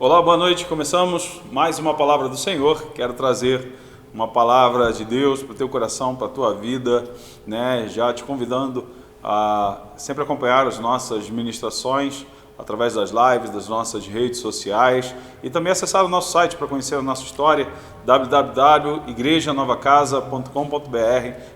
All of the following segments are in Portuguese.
Olá, boa noite. Começamos mais uma palavra do Senhor. Quero trazer uma palavra de Deus para o teu coração, para a tua vida, né? Já te convidando a sempre acompanhar as nossas ministrações através das lives, das nossas redes sociais e também acessar o nosso site para conhecer a nossa história, www.igrejanovacasa.com.br,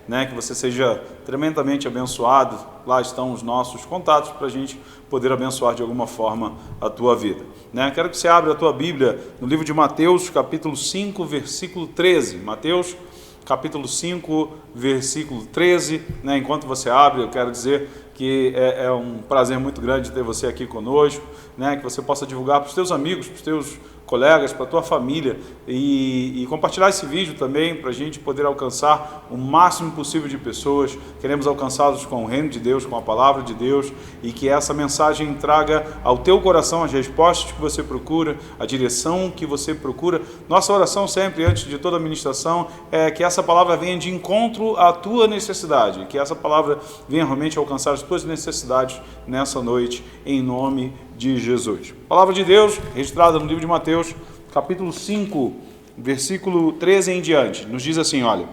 né? Que você seja tremendamente abençoado. Lá estão os nossos contatos para a gente poder abençoar de alguma forma a tua vida, né? Quero que você abra a tua Bíblia no livro de Mateus, capítulo 5, versículo 13. Mateus, capítulo 5, versículo 13, né? Enquanto você abre, eu quero dizer que é um prazer muito grande ter você aqui conosco, né? Que você possa divulgar para os teus amigos, para os teus colegas, para a tua família e compartilhar esse vídeo também para a gente poder alcançar o máximo possível de pessoas. Queremos alcançá-los com o reino de Deus, com a palavra de Deus, e que essa mensagem traga ao teu coração as respostas que você procura, a direção que você procura. Nossa oração sempre, antes de toda a ministração, é que essa palavra venha de encontro à tua necessidade, que essa palavra venha realmente alcançar as tuas necessidades nessa noite, em nome de Jesus. Palavra de Deus, registrada no livro de Mateus, capítulo 5, versículo 13 em diante, nos diz assim, olha: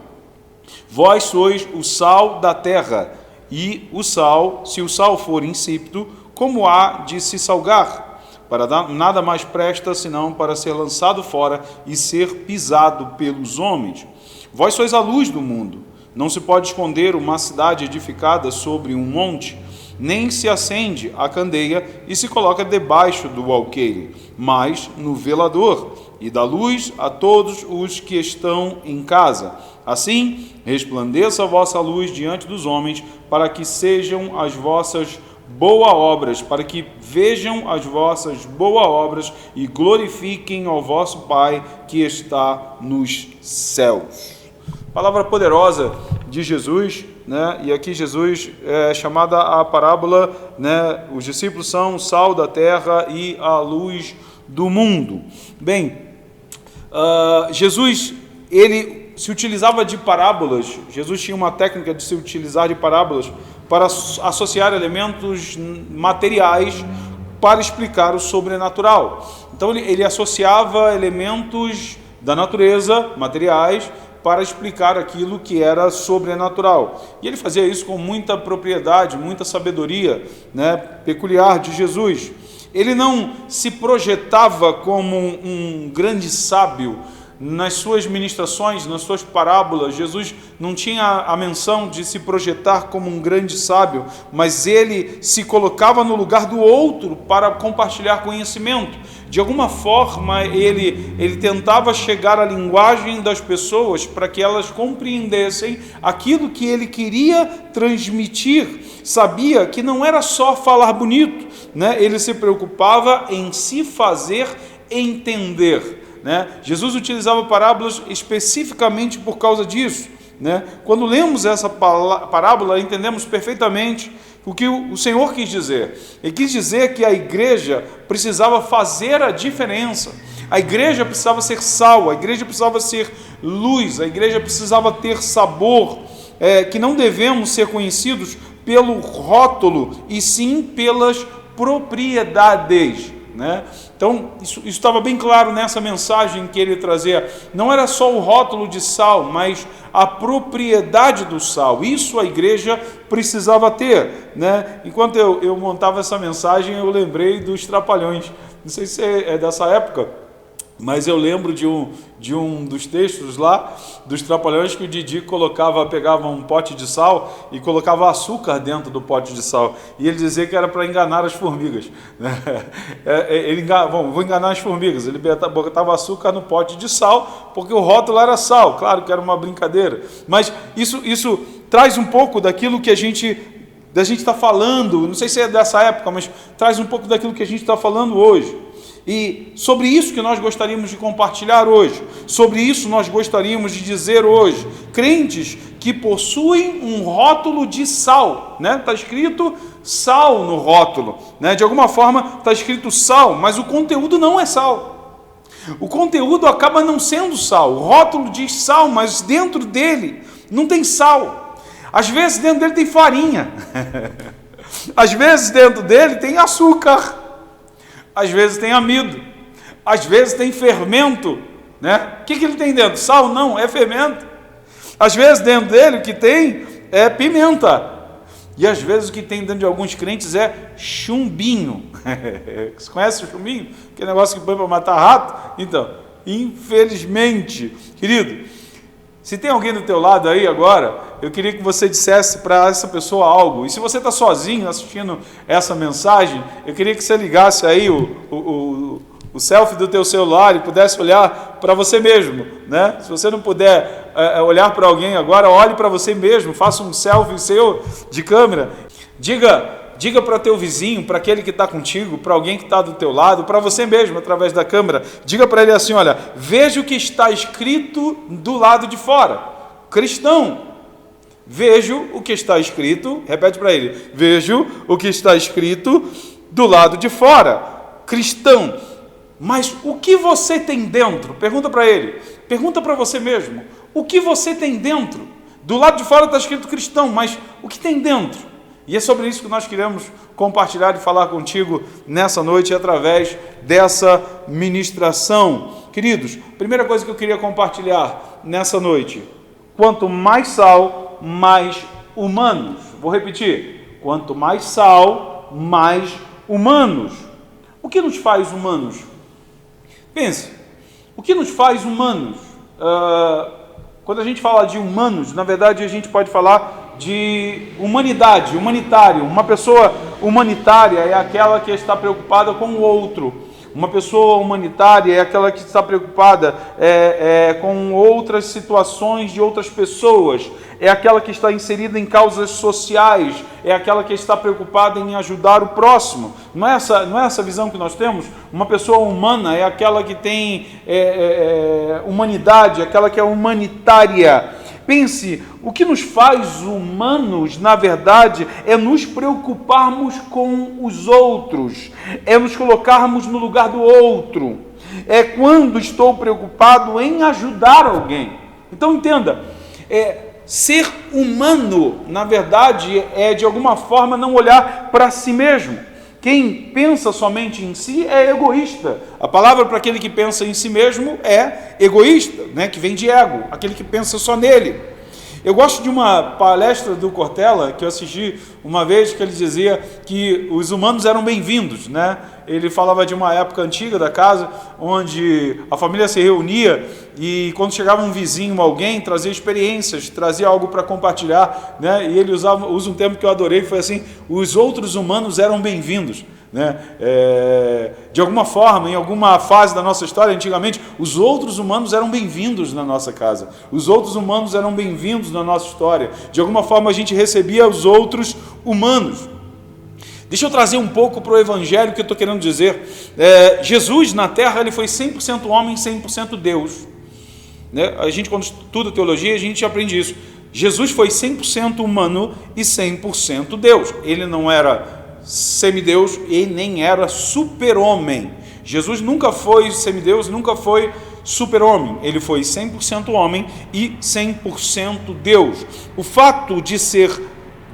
vós sois o sal da terra, e o sal, se o sal for insípido, como há de se salgar? Para nada mais presta, senão para ser lançado fora e ser pisado pelos homens. Vós sois a luz do mundo. Não se pode esconder uma cidade edificada sobre um monte, nem se acende a candeia e se coloca debaixo do alqueire, mas no velador, e dá luz a todos os que estão em casa. Assim, resplandeça a vossa luz diante dos homens, para que sejam as vossas boas obras, para que vejam as vossas boas obras e glorifiquem ao vosso Pai que está nos céus. Palavra poderosa de Jesus, né? E aqui Jesus é chamada a parábola, né? Os discípulos são o sal da terra e a luz do mundo. Bem, Jesus, ele se utilizava de parábolas. Jesus tinha uma técnica de se utilizar de parábolas para associar elementos materiais para explicar o sobrenatural. Então ele associava elementos da natureza, materiais, para explicar aquilo que era sobrenatural. E ele fazia isso com muita propriedade, muita sabedoria, né, peculiar de Jesus. Ele não se projetava como um grande sábio. Nas suas ministrações, nas suas parábolas, Jesus não tinha a menção de se projetar como um grande sábio, mas ele se colocava no lugar do outro para compartilhar conhecimento. De alguma forma, ele tentava chegar à linguagem das pessoas para que elas compreendessem aquilo que ele queria transmitir. Sabia que não era só falar bonito, né? Ele se preocupava em se fazer entender, né? Jesus utilizava parábolas especificamente por causa disso, né? Quando lemos essa parábola, entendemos perfeitamente o que o Senhor quis dizer. Ele quis dizer que a igreja precisava fazer a diferença. A igreja precisava ser sal, a igreja precisava ser luz, a igreja precisava ter sabor, que não devemos ser conhecidos pelo rótulo, e sim pelas propriedades, né? Então, isso estava bem claro nessa mensagem que ele trazia. Não era só o rótulo de sal, mas a propriedade do sal. Isso a igreja precisava ter, né? Enquanto eu montava essa mensagem, eu lembrei dos Trapalhões. Não sei se é dessa época, mas eu lembro de um dos textos lá, dos Trapalhões, que o Didi pegava um pote de sal e colocava açúcar dentro do pote de sal. E ele dizia que era para enganar as formigas, né? Vou enganar as formigas. Ele botava açúcar no pote de sal, porque o rótulo era sal. Claro que era uma brincadeira. Mas isso traz um pouco daquilo que a gente está falando. Não sei se é dessa época, mas traz um pouco daquilo que a gente está falando hoje. E sobre isso que nós gostaríamos de compartilhar hoje, sobre isso nós gostaríamos de dizer hoje. Crentes que possuem um rótulo de sal, né? Está escrito sal no rótulo, né? De alguma forma está escrito sal, mas o conteúdo não é sal. O conteúdo acaba não sendo sal. O rótulo diz sal, mas dentro dele não tem sal. Às vezes dentro dele tem farinha. Às vezes dentro dele tem açúcar. Às vezes tem amido, Às vezes tem fermento, né? O que ele tem dentro? Sal? Não, é fermento. Às vezes dentro dele o que tem é pimenta. E às vezes o que tem dentro de alguns crentes é chumbinho. Você conhece o chumbinho? Aquele negócio que põe para matar rato? Então, infelizmente, querido, se tem alguém do teu lado aí agora, eu queria que você dissesse para essa pessoa algo. E se você está sozinho assistindo essa mensagem, eu queria que você ligasse aí o selfie do teu celular e pudesse olhar para você mesmo, né? Se você não puder olhar para alguém agora, olhe para você mesmo, faça um selfie seu de câmera. Diga para teu vizinho, para aquele que está contigo, para alguém que está do teu lado, para você mesmo, através da câmera, diga para ele assim, olha, veja o que está escrito do lado de fora. Cristão, vejo o que está escrito, repete para ele, vejo o que está escrito do lado de fora. Cristão, mas o que você tem dentro? Pergunta para ele, pergunta para você mesmo, o que você tem dentro? Do lado de fora está escrito cristão, mas o que tem dentro? E é sobre isso que nós queremos compartilhar e falar contigo nessa noite através dessa ministração. Queridos, primeira coisa que eu queria compartilhar nessa noite, quanto mais sal, mais humanos. Vou repetir, quanto mais sal, mais humanos. O que nos faz humanos? Pense, o que nos faz humanos? Quando a gente fala de humanos, na verdade a gente pode falar de humanidade, humanitário. Uma pessoa humanitária é aquela que está preocupada com o outro. Uma pessoa humanitária é aquela que está preocupada com outras situações de outras pessoas. É aquela que está inserida em causas sociais. É aquela que está preocupada em ajudar o próximo. Não é essa visão que nós temos? Uma pessoa humana é aquela que tem humanidade, aquela que é humanitária. Pense, o que nos faz humanos, na verdade, é nos preocuparmos com os outros, é nos colocarmos no lugar do outro, é quando estou preocupado em ajudar alguém. Então entenda, ser humano, na verdade, é de alguma forma não olhar para si mesmo. Quem pensa somente em si é egoísta. A palavra para aquele que pensa em si mesmo é egoísta, né? Que vem de ego, aquele que pensa só nele. Eu gosto de uma palestra do Cortella que eu assisti uma vez, que ele dizia que os humanos eram bem-vindos, né? Ele falava de uma época antiga da casa, onde a família se reunia e quando chegava um vizinho, alguém, trazia experiências, trazia algo para compartilhar, né? E ele usa um termo que eu adorei, que foi assim, os outros humanos eram bem-vindos. Né? De alguma forma, em alguma fase da nossa história, antigamente, os outros humanos eram bem-vindos na nossa casa, os outros humanos eram bem-vindos na nossa história, de alguma forma a gente recebia os outros humanos. Deixa eu trazer um pouco para o evangelho que eu estou querendo dizer. Jesus na terra, ele foi 100% homem, 100% Deus, né? A gente, quando estuda teologia, a gente aprende isso. Jesus foi 100% humano e 100% Deus. Ele não era semideus e nem era super-homem. Jesus nunca foi semideus, nunca foi super-homem. Ele foi 100% homem e 100% Deus. O fato de ser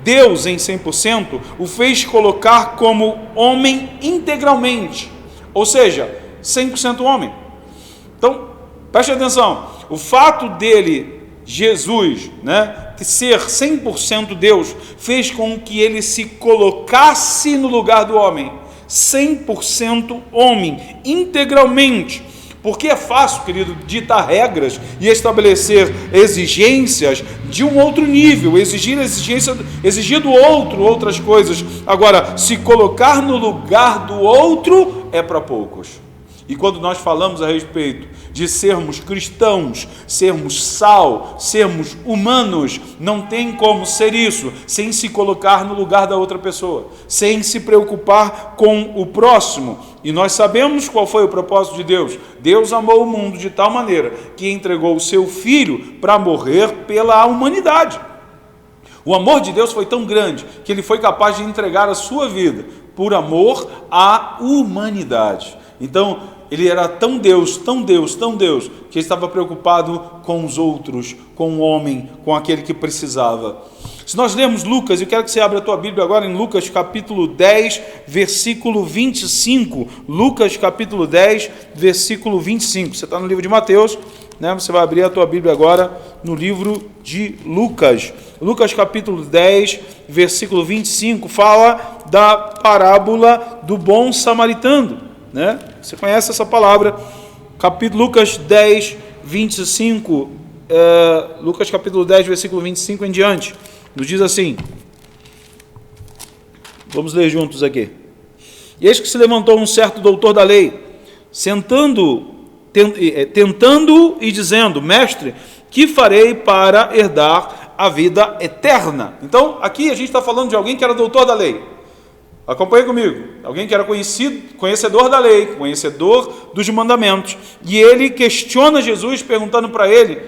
Deus em 100% o fez colocar como homem integralmente, ou seja, 100% homem. Então, preste atenção, o fato dele, Jesus, né, ser 100% Deus, fez com que ele se colocasse no lugar do homem, 100% homem, integralmente. Porque é fácil, querido, ditar regras e estabelecer exigências de um outro nível, exigir do outro outras coisas. Agora, se colocar no lugar do outro é para poucos. E quando nós falamos a respeito de sermos cristãos, sermos sal, sermos humanos, não tem como ser isso sem se colocar no lugar da outra pessoa, sem se preocupar com o próximo. E nós sabemos qual foi o propósito de Deus. Deus amou o mundo de tal maneira que entregou o seu Filho para morrer pela humanidade. O amor de Deus foi tão grande que ele foi capaz de entregar a sua vida por amor à humanidade. Então, ele era tão Deus, tão Deus, tão Deus, que ele estava preocupado com os outros, com o homem, com aquele que precisava. Se nós lermos Lucas, eu quero que você abra a tua Bíblia agora em Lucas capítulo 10, versículo 25. Lucas capítulo 10, versículo 25. Você está no livro de Mateus, né? Você vai abrir a tua Bíblia agora no livro de Lucas. Lucas capítulo 10, versículo 25, fala da parábola do bom samaritano, né? Você conhece essa palavra? Lucas 10, 25, Lucas capítulo 10, versículo 25 em diante, nos diz assim, vamos ler juntos aqui. E eis que se levantou um certo doutor da lei, tentando e dizendo: Mestre, que farei para herdar a vida eterna? Então, aqui a gente está falando de alguém que era doutor da lei. Acompanhe comigo. Alguém que era conhecedor da lei, conhecedor dos mandamentos. E ele questiona Jesus, perguntando para ele: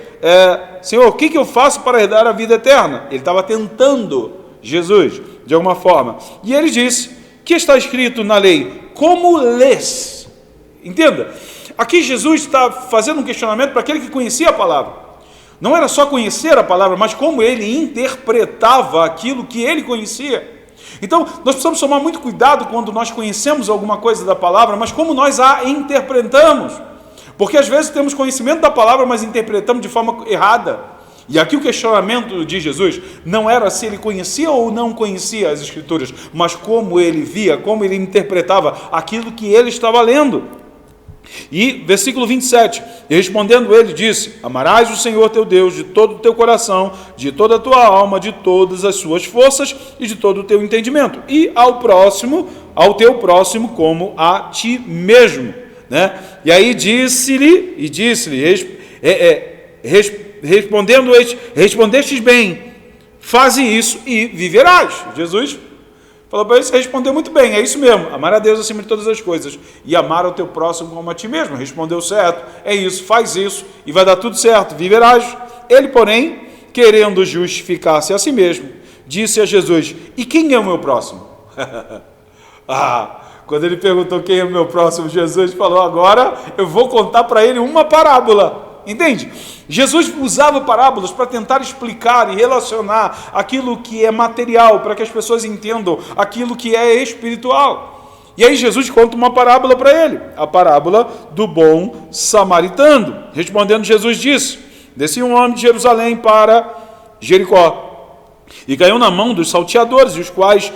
Senhor, o que eu faço para herdar a vida eterna? Ele estava tentando Jesus, de alguma forma. E ele disse: que está escrito na lei? Como lês? Entenda. Aqui Jesus está fazendo um questionamento para aquele que conhecia a palavra. Não era só conhecer a palavra, mas como ele interpretava aquilo que ele conhecia. Então, nós precisamos tomar muito cuidado quando nós conhecemos alguma coisa da palavra, mas como nós a interpretamos. Porque às vezes temos conhecimento da palavra, mas interpretamos de forma errada. E aqui o questionamento de Jesus não era se ele conhecia ou não conhecia as Escrituras, mas como ele via, como ele interpretava aquilo que ele estava lendo. E versículo 27, e respondendo ele disse: amarás o Senhor teu Deus de todo o teu coração, de toda a tua alma, de todas as suas forças e de todo o teu entendimento, e ao teu próximo como a ti mesmo, né? E aí respondestes bem, faze isso e viverás. Jesus falou para ele: você respondeu muito bem, é isso mesmo, amar a Deus acima de todas as coisas e amar o teu próximo como a ti mesmo. Respondeu certo, é isso, faz isso e vai dar tudo certo, viverás. Ele, porém, querendo justificar-se a si mesmo, disse a Jesus: e quem é o meu próximo? Quando ele perguntou quem é o meu próximo, Jesus falou: agora eu vou contar para ele uma parábola. Entende? Jesus usava parábolas para tentar explicar e relacionar aquilo que é material, para que as pessoas entendam aquilo que é espiritual. E aí Jesus conta uma parábola para ele, a parábola do bom samaritano. Respondendo, Jesus disse: descia um homem de Jerusalém para Jericó, e caiu na mão dos salteadores, os quais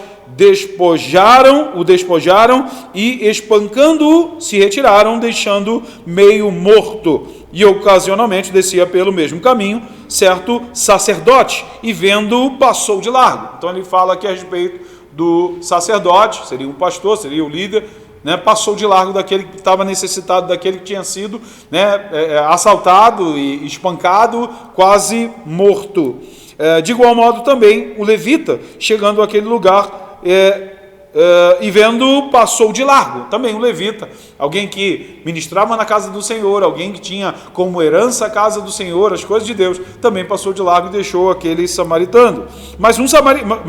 o despojaram e, espancando-o, se retiraram, deixando-o meio morto. E ocasionalmente descia pelo mesmo caminho certo sacerdote, e vendo-o, passou de largo. Então ele fala aqui a respeito do sacerdote, seria um pastor, seria o líder, né? Passou de largo daquele que estava necessitado, daquele que tinha sido, né, assaltado e espancado, quase morto. De igual modo também o levita, chegando àquele lugar, e vendo, passou de largo. Também o levita, alguém que ministrava na casa do Senhor, alguém que tinha como herança a casa do Senhor, as coisas de Deus, também passou de largo e deixou aquele samaritano. Mas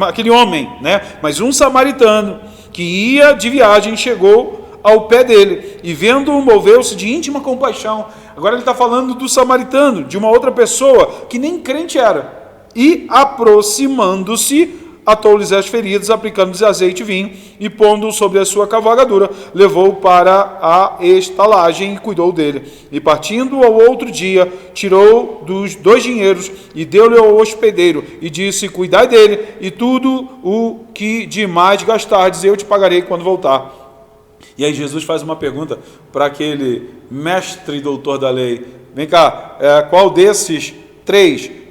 aquele homem, né? Mas um samaritano que ia de viagem chegou ao pé dele e, vendo-o, moveu-se de íntima compaixão. Agora ele está falando do samaritano, de uma outra pessoa que nem crente era, e aproximando-se, atou-lhes as feridas, aplicando-lhes azeite e vinho, e pondo-o sobre a sua cavalgadura, levou-o para a estalagem e cuidou dele. E partindo ao outro dia, tirou dos 2 dinheiros e deu-lhe ao hospedeiro, e disse: cuidai dele, e tudo o que demais gastardes eu te pagarei quando voltar. E aí Jesus faz uma pergunta para aquele mestre doutor da lei: vem cá, qual desses 3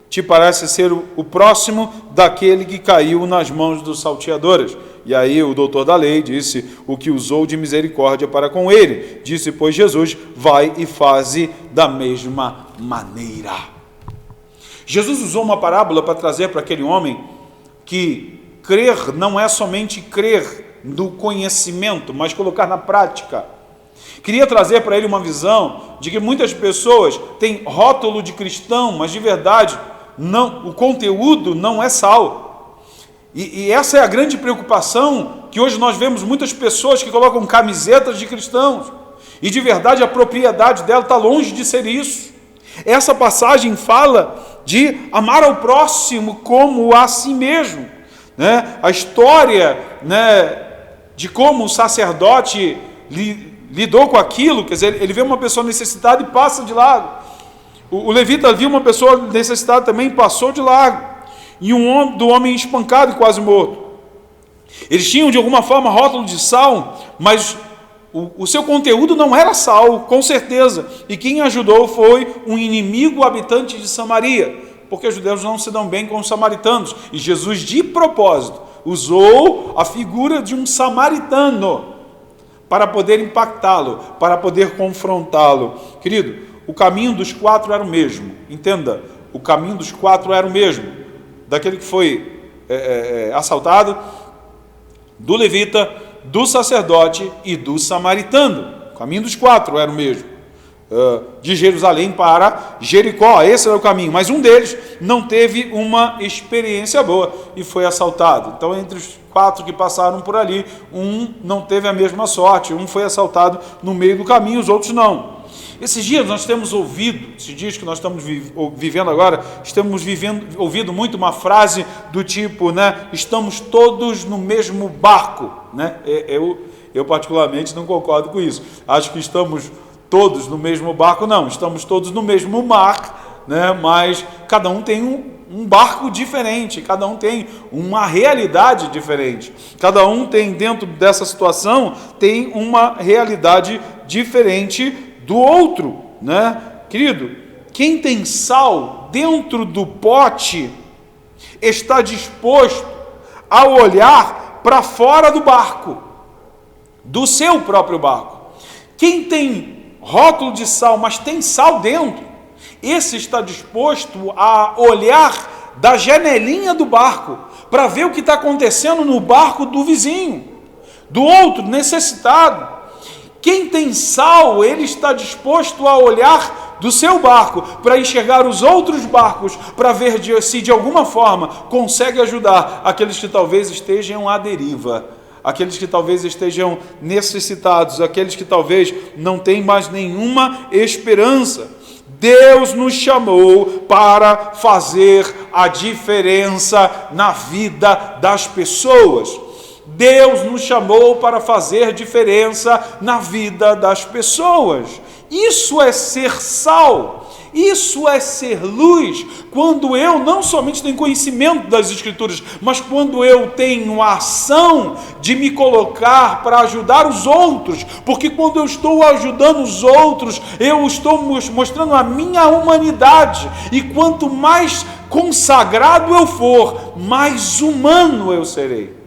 te parece ser o próximo daquele que caiu nas mãos dos salteadores? E aí o doutor da lei disse: o que usou de misericórdia para com ele. Disse, pois, Jesus: vai e faze da mesma maneira. Jesus usou uma parábola para trazer para aquele homem que crer não é somente crer no conhecimento, mas colocar na prática. Queria trazer para ele uma visão de que muitas pessoas têm rótulo de cristão, mas de verdade não, o conteúdo não é sal. E essa é a grande preocupação, que hoje nós vemos muitas pessoas que colocam camisetas de cristãos E de verdade a propriedade dela está longe de ser isso. Essa passagem fala de amar ao próximo como a si mesmo, né? A história, né, de como o sacerdote lidou com aquilo, quer dizer, ele vê uma pessoa necessitada e passa de largo. O levita viu uma pessoa necessitada também e passou de largo. E do homem espancado e quase morto. Eles tinham de alguma forma rótulo de sal, mas o seu conteúdo não era sal, com certeza. E quem ajudou foi um inimigo habitante de Samaria, porque os judeus não se dão bem com os samaritanos. E Jesus, de propósito, usou a figura de um samaritano para poder impactá-lo, para poder confrontá-lo. Querido, o caminho dos 4 era o mesmo. Entenda, o caminho dos 4 era o mesmo. Daquele que foi assaltado, do levita, do sacerdote e do samaritano. O caminho dos 4 era o mesmo. De Jerusalém para Jericó, esse era o caminho. Mas um deles não teve uma experiência boa e foi assaltado. Então, entre os 4 que passaram por ali, um não teve a mesma sorte, um foi assaltado no meio do caminho, os outros não. Esses dias nós temos ouvido, esses dias que nós estamos vivendo agora, ouvido muito uma frase do tipo, né, estamos todos no mesmo barco, né? Eu particularmente não concordo com isso. Acho que estamos todos no mesmo barco, não, estamos todos no mesmo mar, né? Mas cada um tem um barco diferente, cada um tem uma realidade diferente, cada um tem, dentro dessa situação, tem uma realidade diferente do outro, né? Querido, quem tem sal dentro do pote está disposto a olhar para fora do barco, do seu próprio barco. Quem tem rótulo de sal, mas tem sal dentro, esse está disposto a olhar da janelinha do barco para ver o que está acontecendo no barco do vizinho, do outro necessitado. Quem tem sal, ele está disposto a olhar do seu barco para enxergar os outros barcos, para ver se de alguma forma consegue ajudar aqueles que talvez estejam à deriva, aqueles que talvez estejam necessitados, aqueles que talvez não tenham mais nenhuma esperança. Deus nos chamou para fazer a diferença na vida das pessoas. Deus nos chamou para fazer diferença na vida das pessoas. Isso é ser sal, isso é ser luz, quando eu não somente tenho conhecimento das Escrituras, mas quando eu tenho a ação de me colocar para ajudar os outros, porque quando eu estou ajudando os outros, eu estou mostrando a minha humanidade, e quanto mais consagrado eu for, mais humano eu serei.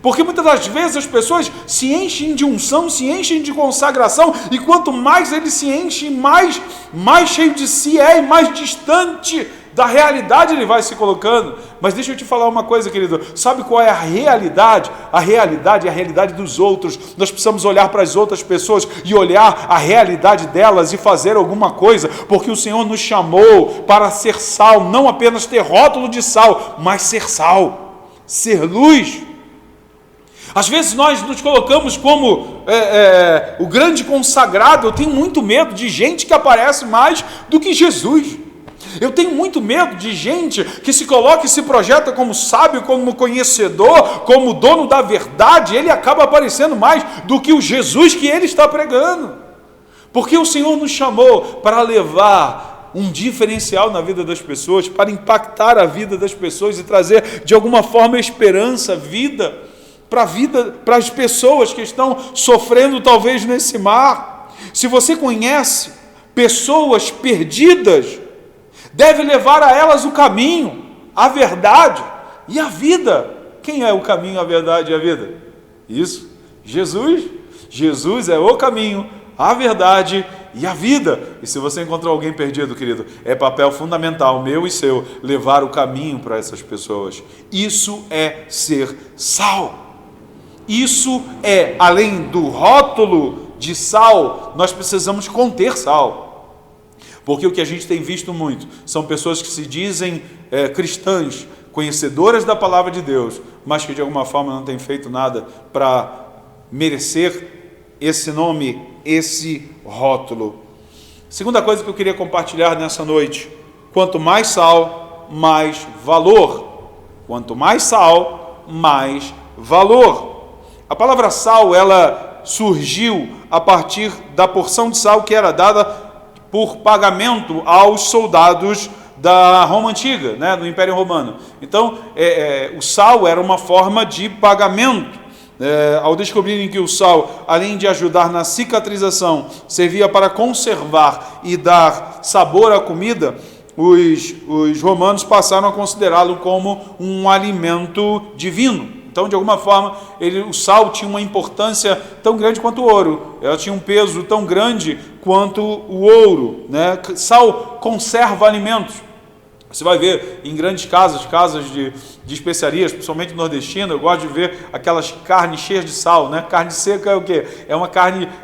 Porque muitas das vezes as pessoas se enchem de unção, se enchem de consagração, e quanto mais ele se enche, mais cheio de si é, e mais distante da realidade ele vai se colocando. Mas deixa eu te falar uma coisa, querido, sabe qual é a realidade? A realidade é a realidade dos outros. Nós precisamos olhar para as outras pessoas e olhar a realidade delas e fazer alguma coisa, porque o Senhor nos chamou para ser sal, não apenas ter rótulo de sal, mas ser sal, ser luz. Às vezes nós nos colocamos como o grande consagrado. Eu tenho muito medo de gente que aparece mais do que Jesus. Eu tenho muito medo de gente que se coloca e se projeta como sábio, como conhecedor, como dono da verdade. Ele acaba aparecendo mais do que o Jesus que ele está pregando. Porque o Senhor nos chamou para levar um diferencial na vida das pessoas, para impactar a vida das pessoas e trazer de alguma forma esperança, vida para as pessoas que estão sofrendo talvez nesse mar. Se você conhece pessoas perdidas, deve levar a elas o caminho, a verdade e a vida. Quem é o caminho, a verdade e a vida? Isso, Jesus. Jesus é o caminho, a verdade e a vida. E se você encontrou alguém perdido, querido, é papel fundamental, meu e seu, levar o caminho para essas pessoas. Isso é ser sal. Isso é, além do rótulo de sal, nós precisamos conter sal. Porque o que a gente tem visto muito são pessoas que se dizem cristãs, conhecedoras da palavra de Deus, mas que de alguma forma não têm feito nada para merecer esse nome esse rótulo. Segunda coisa que eu queria compartilhar nessa noite: quanto mais sal, mais valor. Quanto mais sal, mais valor. A palavra sal, ela surgiu a partir da porção de sal que era dada por pagamento aos soldados da Roma Antiga, né, do Império Romano. Então, o sal era uma forma de pagamento. Ao descobrirem que o sal, além de ajudar na cicatrização, servia para conservar e dar sabor à comida, os romanos passaram a considerá-lo como um alimento divino. Então, de alguma forma, o sal tinha uma importância tão grande quanto o ouro. Ela tinha um peso tão grande quanto o ouro, né? Sal conserva alimentos. Você vai ver em grandes casas de especiarias, principalmente nordestina, eu gosto de ver aquelas carnes cheias de sal, né? Carne seca é o quê? É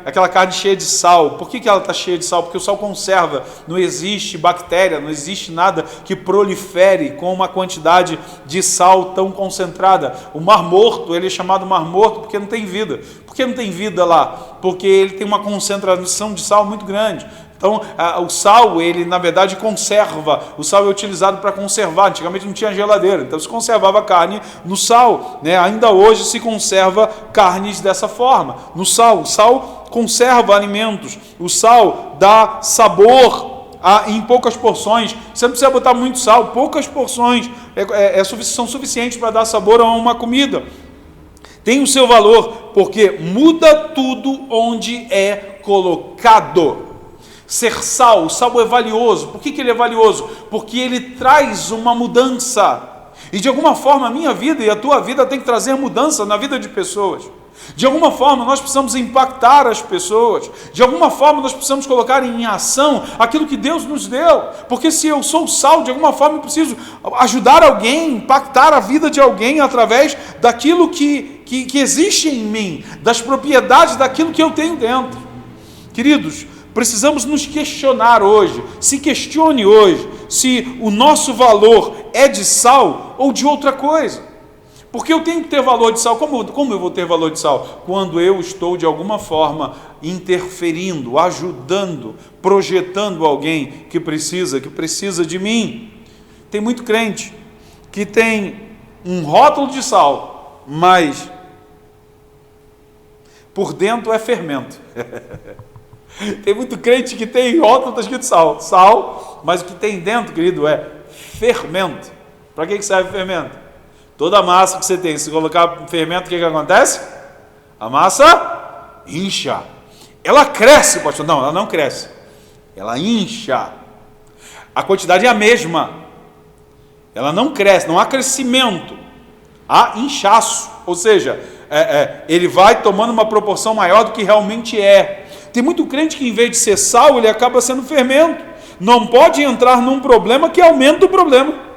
aquela carne cheia de sal. Por que ela está cheia de sal? Porque o sal conserva, não existe bactéria, não existe nada que prolifere com uma quantidade de sal tão concentrada. O Mar Morto, ele é chamado Mar Morto porque não tem vida. Por que não tem vida lá? Porque ele tem uma concentração de sal muito grande. Então, o sal, ele na verdade conserva. O sal é utilizado para conservar. Antigamente não tinha geladeira, então se conservava carne no sal, né? Ainda hoje se conserva carnes dessa forma, no sal. O sal conserva alimentos. O sal dá sabor em poucas porções. Você não precisa botar muito sal, poucas porções são suficientes para dar sabor a uma comida. Tem o seu valor, porque muda tudo onde é colocado. Ser sal, o sal é valioso. Por que ele é valioso? Porque ele traz uma mudança. E de alguma forma a minha vida e a tua vida tem que trazer mudança na vida de pessoas. De alguma forma nós precisamos impactar as pessoas. De alguma forma nós precisamos colocar em ação aquilo que Deus nos deu. Porque se eu sou sal, de alguma forma eu preciso ajudar alguém, impactar a vida de alguém através daquilo que existe em mim, das propriedades daquilo que eu tenho dentro. Queridos, precisamos nos questionar hoje, se questione hoje, se o nosso valor é de sal ou de outra coisa. Porque eu tenho que ter valor de sal. Como eu vou ter valor de sal? Quando eu estou de alguma forma interferindo, ajudando, projetando alguém que precisa de mim. Tem muito crente que tem um rótulo de sal, mas por dentro é fermento. Tem muito crente que tem rótulo, está escrito sal, mas o que tem dentro, querido, é fermento. Para que serve fermento? Toda a massa que você tem, se colocar fermento, o que acontece? A massa incha. Ela cresce, pastor? Não, ela não cresce. Ela incha. A quantidade é a mesma. Ela não cresce, não há crescimento. Há inchaço. Ou seja, ele vai tomando uma proporção maior do que realmente é. Tem muito crente que, em vez de ser sal, ele acaba sendo fermento. Não pode entrar num problema que aumenta o problema.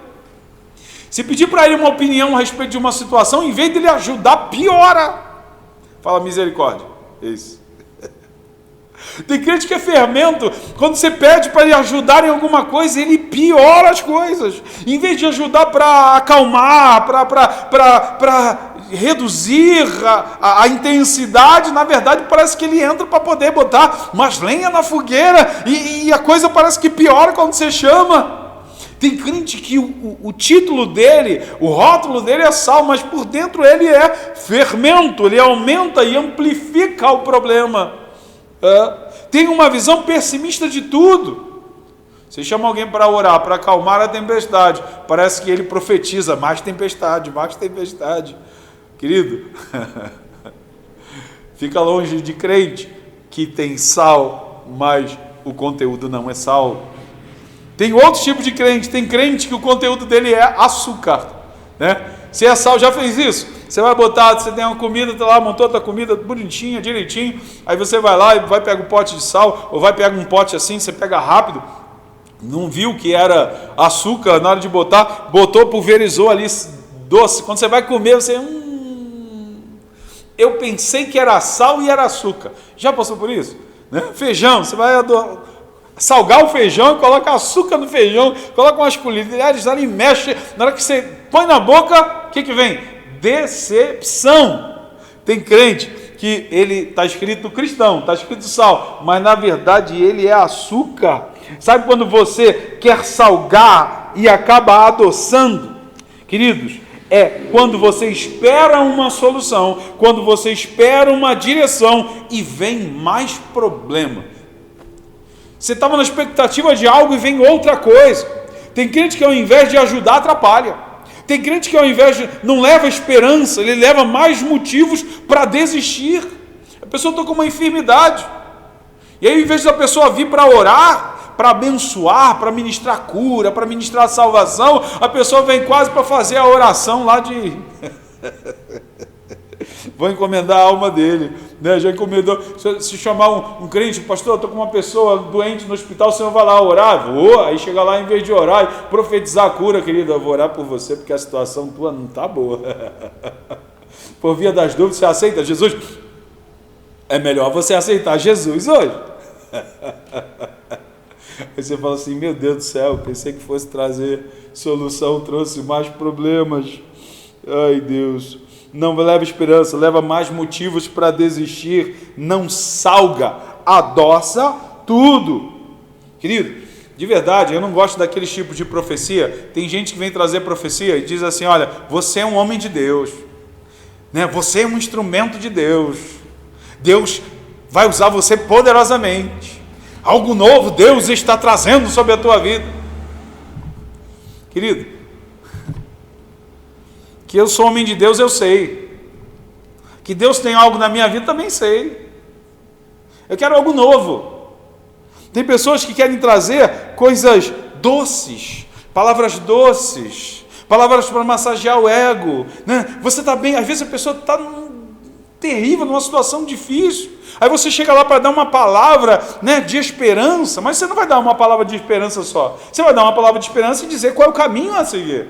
Se pedir para ele uma opinião a respeito de uma situação, em vez de ele ajudar, piora. Fala misericórdia. Isso. Tem crente que é fermento. Quando você pede para ele ajudar em alguma coisa, ele piora as coisas. Em vez de ajudar para acalmar, para reduzir a intensidade, na verdade parece que ele entra para poder botar mais lenha na fogueira e a coisa parece que piora quando você chama. Tem crente que o título dele, o rótulo dele é sal, mas por dentro ele é fermento, ele aumenta e amplifica o problema. Tem uma visão pessimista de tudo. Você chama alguém para orar, para acalmar a tempestade, parece que ele profetiza mais tempestade, mais tempestade. Querido, fica longe de crente que tem sal, mas o conteúdo não é sal. Tem outro tipo de crente, tem crente que o conteúdo dele é açúcar, né? Se é sal, já fez isso? Você vai botar, você tem uma comida, tá lá, montou a tua comida bonitinha, direitinho, aí você vai lá e vai pegar um pote de sal, ou vai pegar um pote assim, você pega rápido, não viu que era açúcar na hora de botar, botou, pulverizou ali, doce, quando você vai comer, você... eu pensei que era sal e era açúcar. Já passou por isso? Né? Feijão, você vai salgar o feijão, coloca açúcar no feijão, coloca umas colheres ali, mexe, na hora que você põe na boca, o que vem? Decepção. Tem crente que ele está escrito cristão, está escrito sal, mas na verdade ele é açúcar. Sabe quando você quer salgar e acaba adoçando? Queridos, é quando você espera uma solução, quando você espera uma direção e vem mais problema. Você estava na expectativa de algo e vem outra coisa. Tem crente que ao invés de ajudar, atrapalha. Tem crente que ao invés de não leva esperança, ele leva mais motivos para desistir. A pessoa está com uma enfermidade. E aí, ao invés da pessoa vir para orar, para abençoar, para ministrar cura, para ministrar salvação, a pessoa vem quase para fazer a oração lá de... Vou encomendar a alma dele, né? Já encomendou. Se chamar um crente, pastor, eu estou com uma pessoa doente no hospital, o senhor vai lá orar? Vou. Aí chega lá, em vez de orar e profetizar a cura, querido, eu vou orar por você, porque a situação tua não está boa. Por via das dúvidas, você aceita Jesus? É melhor você aceitar Jesus hoje. Aí você fala assim, meu Deus do céu, pensei que fosse trazer solução, trouxe mais problemas. Ai, Deus. Não leva esperança, leva mais motivos para desistir, não salga, adoça tudo. Querido, de verdade, eu não gosto daqueles tipos de profecia. Tem gente que vem trazer profecia e diz assim, olha, você é um homem de Deus, né? Você é um instrumento de Deus. Deus vai usar você poderosamente. Algo novo Deus está trazendo sobre a tua vida. Querido, que eu sou homem de Deus, eu sei. Que Deus tem algo na minha vida, também sei. Eu quero algo novo. Tem pessoas que querem trazer coisas doces, palavras para massagear o ego, né? Você está bem, às vezes a pessoa está terrível, numa situação difícil. Aí você chega lá para dar uma palavra, né, de esperança, mas você não vai dar uma palavra de esperança só. Você vai dar uma palavra de esperança e dizer qual é o caminho a seguir.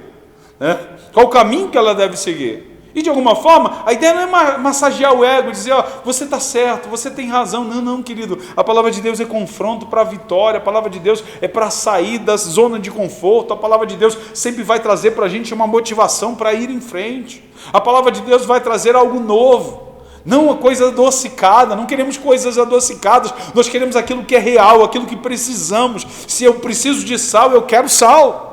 Né? Qual o caminho que ela deve seguir? E de alguma forma, a ideia não é massagear o ego, dizer, ó, você está certo, você tem razão. Não, não, querido. A palavra de Deus é confronto para a vitória, a palavra de Deus é para sair da zona de conforto, a palavra de Deus sempre vai trazer para a gente uma motivação para ir em frente. A palavra de Deus vai trazer algo novo. Não uma coisa adocicada, não queremos coisas adocicadas, nós queremos aquilo que é real, aquilo que precisamos. Se eu preciso de sal, eu quero sal.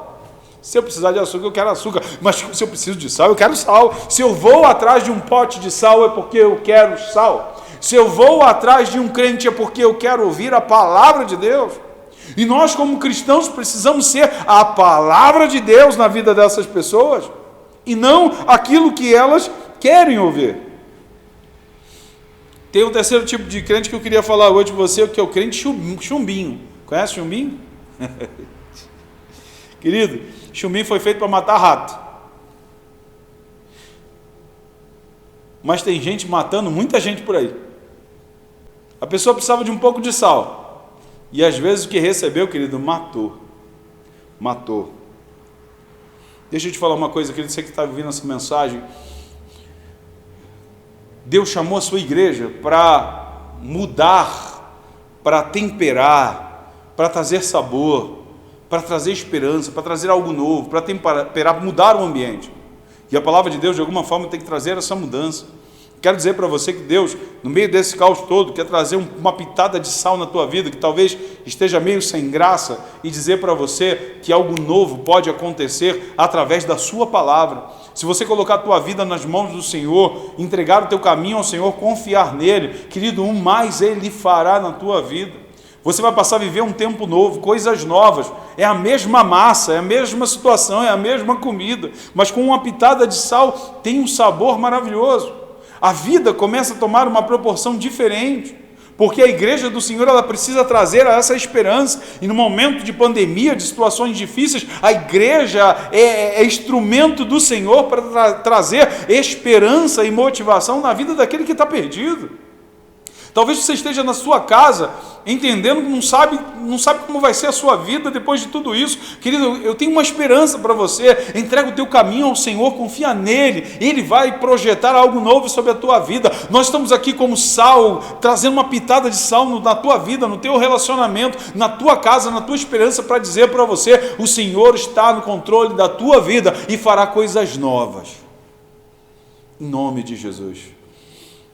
Se eu precisar de açúcar, eu quero açúcar. Mas se eu preciso de sal, eu quero sal. Se eu vou atrás de um pote de sal, é porque eu quero sal. Se eu vou atrás de um crente, é porque eu quero ouvir a palavra de Deus. E nós, como cristãos, precisamos ser a palavra de Deus na vida dessas pessoas, e não aquilo que elas querem ouvir. Tem um terceiro tipo de crente que eu queria falar hoje de você, que é o crente chumbinho. Conhece chumbinho? Querido, chumbinho foi feito para matar rato. Mas tem gente matando muita gente por aí. A pessoa precisava de um pouco de sal. E às vezes o que recebeu, querido, matou. Matou. Deixa eu te falar uma coisa, querido, você que está ouvindo essa mensagem. Deus chamou a sua igreja para mudar, para temperar, para trazer sabor, para trazer esperança, para trazer algo novo, para temperar, mudar o ambiente. E a palavra de Deus, de alguma forma, tem que trazer essa mudança. Quero dizer para você que Deus, no meio desse caos todo, quer trazer uma pitada de sal na tua vida, que talvez esteja meio sem graça, e dizer para você que algo novo pode acontecer através da sua palavra. Se você colocar a tua vida nas mãos do Senhor, entregar o teu caminho ao Senhor, confiar nele, querido, um mais Ele fará na tua vida. Você vai passar a viver um tempo novo, coisas novas. É a mesma massa, é a mesma situação, é a mesma comida, mas com uma pitada de sal tem um sabor maravilhoso. A vida começa a tomar uma proporção diferente, porque a igreja do Senhor, ela precisa trazer essa esperança, e no momento de pandemia, de situações difíceis, a igreja é instrumento do Senhor para trazer esperança e motivação na vida daquele que está perdido. Talvez você esteja na sua casa, entendendo que não sabe como vai ser a sua vida depois de tudo isso. Querido, eu tenho uma esperança para você. Entrega o teu caminho ao Senhor, confia nele. Ele vai projetar algo novo sobre a tua vida. Nós estamos aqui como sal, trazendo uma pitada de sal na tua vida, no teu relacionamento, na tua casa, na tua esperança, para dizer para você, o Senhor está no controle da tua vida e fará coisas novas. Em nome de Jesus.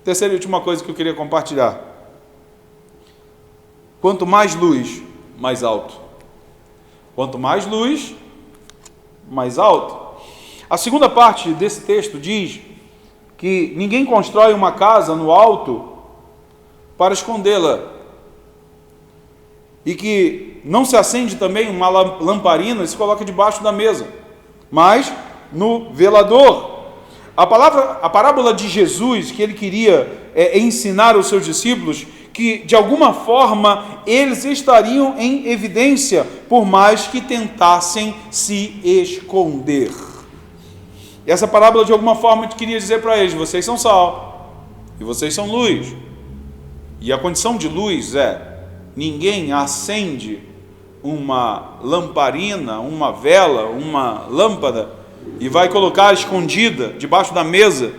Terceira e última coisa que eu queria compartilhar. Quanto mais luz, mais alto. Quanto mais luz, mais alto. A segunda parte desse texto diz que ninguém constrói uma casa no alto para escondê-la. E que não se acende também uma lamparina e se coloca debaixo da mesa, mas no velador. A parábola de Jesus, que ele queria ensinar aos seus discípulos, que de alguma forma eles estariam em evidência, por mais que tentassem se esconder. E essa parábola de alguma forma queria dizer para eles: vocês são sal, e vocês são luz. E a condição de luz é: ninguém acende uma lamparina, uma vela, uma lâmpada e vai colocar escondida debaixo da mesa.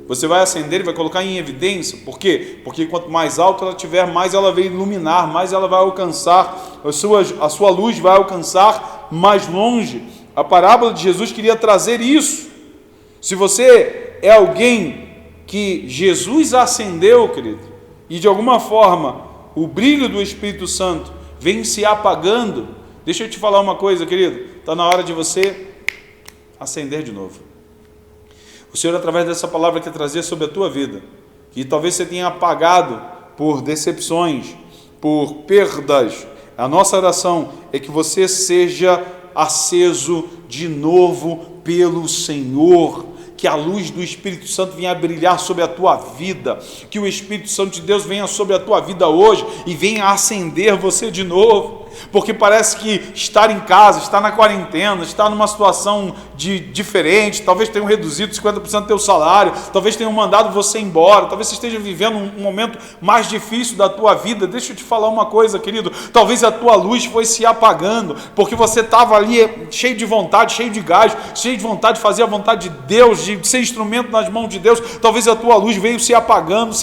Você vai acender e vai colocar em evidência. Por quê? Porque quanto mais alto ela tiver, mais ela vai iluminar, mais ela vai alcançar, a sua luz vai alcançar mais longe. A parábola de Jesus queria trazer isso. Se você é alguém que Jesus acendeu, querido, e de alguma forma o brilho do Espírito Santo vem se apagando, deixa eu te falar uma coisa, querido, está na hora de você acender de novo. O Senhor, através dessa palavra, quer trazer sobre a tua vida, que talvez você tenha apagado por decepções, por perdas. A nossa oração é que você seja aceso de novo pelo Senhor, que a luz do Espírito Santo venha brilhar sobre a tua vida, que o Espírito Santo de Deus venha sobre a tua vida hoje e venha acender você de novo, porque parece que estar em casa, estar na quarentena, estar numa situação diferente, talvez tenham reduzido 50% do teu salário, talvez tenham mandado você embora, talvez você esteja vivendo um momento mais difícil da tua vida. Deixa eu te falar uma coisa, querido, talvez a tua luz foi se apagando, porque você estava ali cheio de vontade, cheio de gás, cheio de vontade de fazer a vontade de Deus, de ser instrumento nas mãos de Deus. Talvez a tua luz veio se apagando,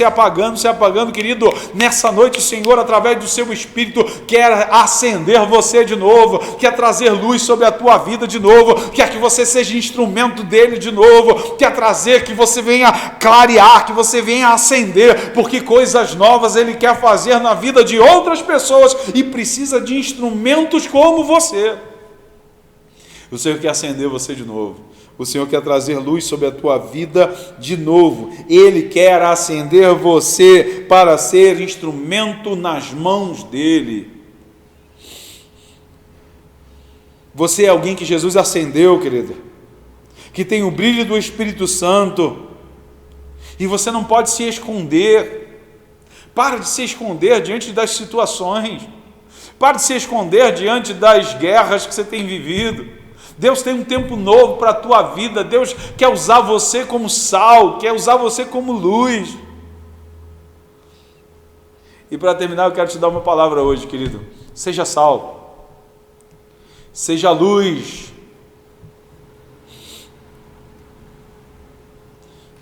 querido. Nessa noite o Senhor, através do seu Espírito, quer acender você de novo, quer trazer luz sobre a tua vida de novo, quer que você seja instrumento dele de novo, quer trazer que você venha clarear, que você venha acender, porque coisas novas ele quer fazer na vida de outras pessoas e precisa de instrumentos como você. O Senhor quer acender você de novo. O Senhor quer trazer luz sobre a tua vida de novo. Ele quer acender você para ser instrumento nas mãos dele. Você é alguém que Jesus acendeu, querido, que tem o brilho do Espírito Santo, e você não pode se esconder. Para de se esconder diante das situações, para de se esconder diante das guerras que você tem vivido. Deus tem um tempo novo para a tua vida. Deus quer usar você como sal, quer usar você como luz. E para terminar, eu quero te dar uma palavra hoje, querido. Seja sal. Seja luz.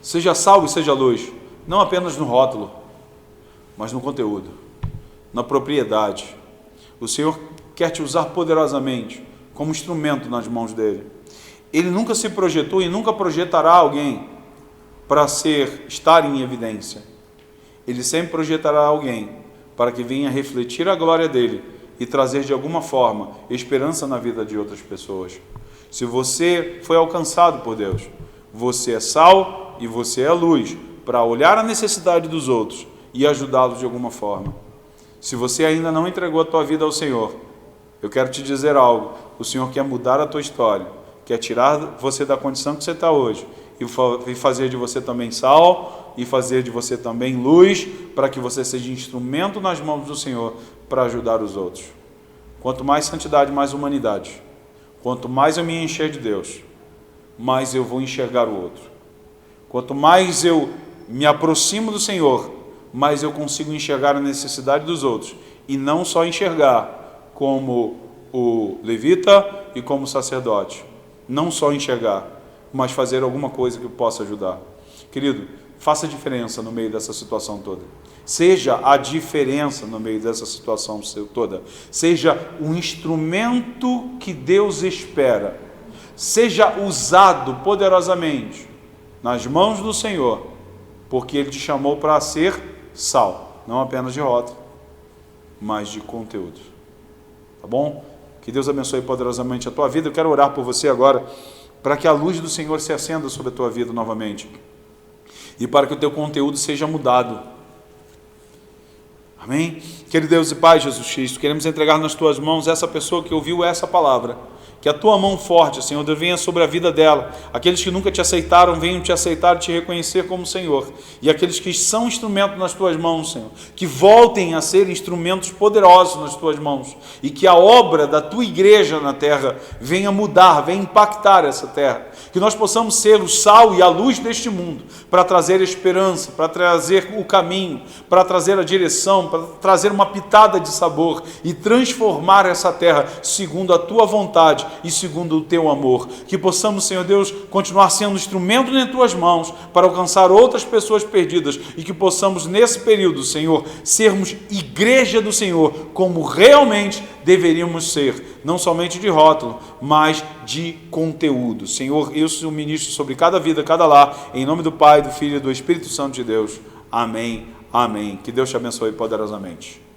Seja sal e seja luz. Não apenas no rótulo, mas no conteúdo, na propriedade. O Senhor quer te usar poderosamente como instrumento nas mãos dele. Ele nunca se projetou e nunca projetará alguém para estar em evidência. Ele sempre projetará alguém para que venha refletir a glória dele e trazer de alguma forma esperança na vida de outras pessoas. Se você foi alcançado por Deus, você é sal e você é luz para olhar a necessidade dos outros e ajudá-los de alguma forma. Se você ainda não entregou a tua vida ao Senhor, eu quero te dizer algo. O Senhor quer mudar a tua história, quer tirar você da condição que você está hoje e fazer de você também sal e fazer de você também luz, para que você seja instrumento nas mãos do Senhor para ajudar os outros. Quanto mais santidade, mais humanidade. Quanto mais eu me encher de Deus, mais eu vou enxergar o outro. Quanto mais eu me aproximo do Senhor, mais eu consigo enxergar a necessidade dos outros, e não só enxergar como o levita e como o sacerdote. Não só enxergar, mas fazer alguma coisa que possa ajudar. Querido, faça a diferença no meio dessa situação toda. Seja a diferença no meio dessa situação toda. Seja um instrumento que Deus espera. Seja usado poderosamente nas mãos do Senhor porque Ele te chamou para ser sal, não apenas de rótulo, mas de conteúdo. Tá bom? Que Deus abençoe poderosamente a tua vida. Eu quero orar por você agora, para que a luz do Senhor se acenda sobre a tua vida novamente, e para que o teu conteúdo seja mudado. Amém? Querido Deus e Pai Jesus Cristo, queremos entregar nas tuas mãos essa pessoa que ouviu essa palavra. Que a tua mão forte, Senhor, venha sobre a vida dela. Aqueles que nunca te aceitaram, venham te aceitar e te reconhecer como Senhor. E aqueles que são instrumentos nas tuas mãos, Senhor, que voltem a ser instrumentos poderosos nas tuas mãos. E que a obra da tua igreja na terra venha mudar, venha impactar essa terra. Que nós possamos ser o sal e a luz deste mundo, para trazer esperança, para trazer o caminho, para trazer a direção, para trazer uma pitada de sabor e transformar essa terra segundo a tua vontade e segundo o teu amor. Que possamos, Senhor Deus, continuar sendo instrumento em tuas mãos para alcançar outras pessoas perdidas, e que possamos nesse período, Senhor, sermos igreja do Senhor como realmente deveríamos ser, não somente de rótulo, mas de conteúdo. Senhor, eu sou ministro sobre cada vida, cada lar, em nome do Pai, do Filho e do Espírito Santo de Deus. Amém. Amém. Que Deus te abençoe poderosamente.